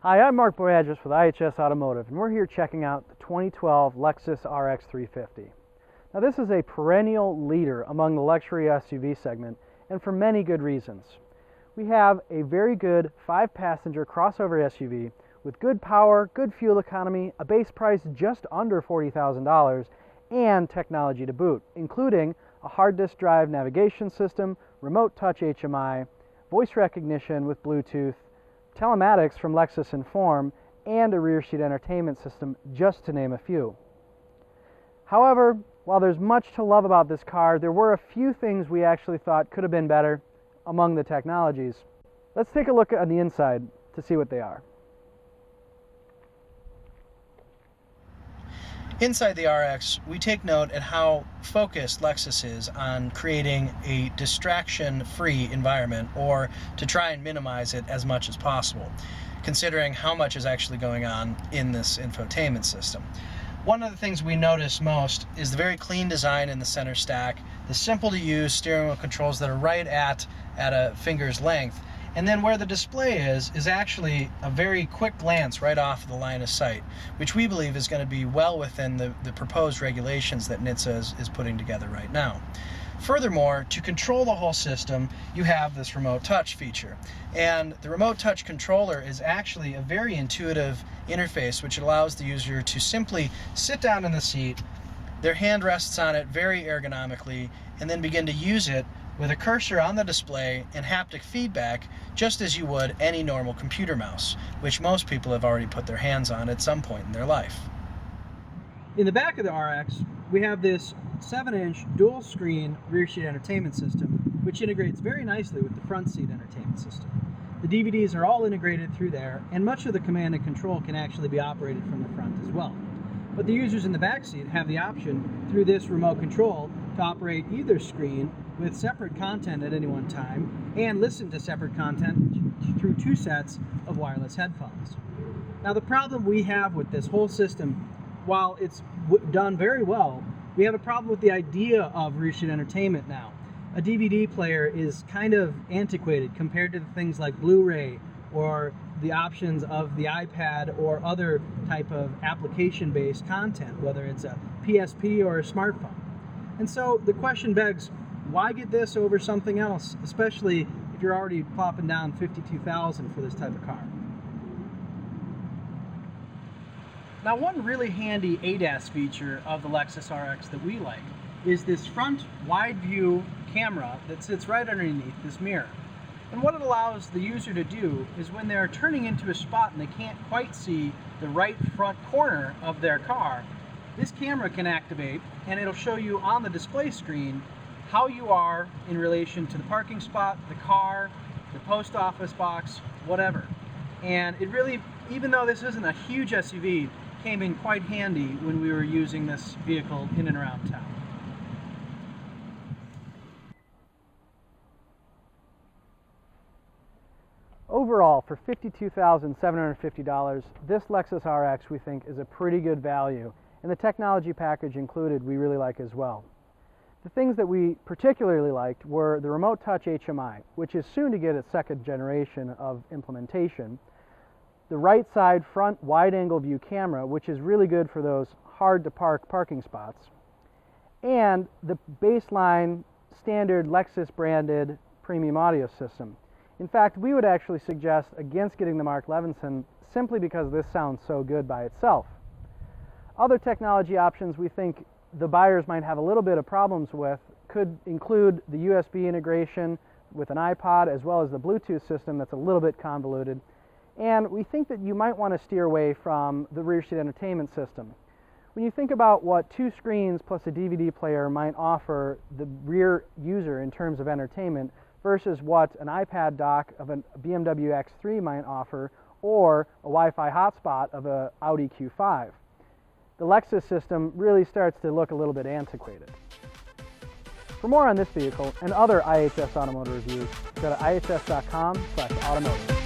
Hi, I'm Mark Boyadris with IHS Automotive, and we're here checking out the 2012 Lexus RX 350. Now, this is a perennial leader among the luxury SUV segment, and for many good reasons. We have a very good 5-passenger crossover SUV with good power, good fuel economy, a base price just under $40,000, and technology to boot, including a hard disk drive navigation system, remote touch HMI, voice recognition with Bluetooth, telematics from Lexus Enform, and a rear seat entertainment system, just to name a few. However, while there's much to love about this car, there were a few things we actually thought could have been better among the technologies. Let's take a look on the inside to see what they are. Inside the RX, we take note at how focused Lexus is on creating a distraction-free environment, or to try and minimize it as much as possible, considering how much is actually going on in this infotainment system. One of the things we notice most is the very clean design in the center stack, the simple-to-use steering wheel controls that are right at a finger's length, and then where the display is actually a very quick glance right off the line of sight, which we believe is going to be well within the proposed regulations that NHTSA is putting together right now. Furthermore, to control the whole system, you have this remote touch feature. And the remote touch controller is actually a very intuitive interface, which allows the user to simply sit down in the seat, their hand rests on it very ergonomically, and then begin to use it with a cursor on the display and haptic feedback, just as you would any normal computer mouse, which most people have already put their hands on at some point in their life. In the back of the RX, we have this 7-inch dual screen rear seat entertainment system, which integrates very nicely with the front seat entertainment system. The DVDs are all integrated through there, and much of the command and control can actually be operated from the front as well. But the users in the back seat have the option through this remote control to operate either screen with separate content at any one time, and listen to separate content through 2 sets of wireless headphones. Now, the problem we have with this whole system, while it's done very well, we have a problem with the idea of rear seat entertainment now. A DVD player is kind of antiquated compared to things like Blu-ray or the options of the iPad or other type of application-based content, whether it's a PSP or a smartphone. And so the question begs, why get this over something else, especially if you're already plopping down $52,000 for this type of car? Now, one really handy ADAS feature of the Lexus RX that we like is this front wide view camera that sits right underneath this mirror. And what it allows the user to do is, when they're turning into a spot and they can't quite see the right front corner of their car, this camera can activate and it'll show you on the display screen how you are in relation to the parking spot, the car, the post office box, whatever. And it really, even though this isn't a huge SUV, came in quite handy when we were using this vehicle in and around town. Overall, for $52,750, this Lexus RX we think is a pretty good value, and the technology package included we really like as well. The things that we particularly liked were the remote touch HMI, which is soon to get its 2nd generation of implementation, the right side front wide angle view camera, which is really good for those hard to park parking spots, and the baseline standard Lexus branded premium audio system. In fact, we would actually suggest against getting the Mark Levinson simply because this sounds so good by itself. Other technology options we think the buyers might have a little bit of problems with could include the USB integration with an iPod, as well as the Bluetooth system that's a little bit convoluted. And we think that you might want to steer away from the rear seat entertainment system. When you think about what 2 screens plus a DVD player might offer the rear user in terms of entertainment versus what an iPad dock of a BMW X3 might offer, or a Wi-Fi hotspot of an Audi Q5, the Lexus system really starts to look a little bit antiquated. For more on this vehicle and other IHS Automotive reviews, go to ihs.com/automotive.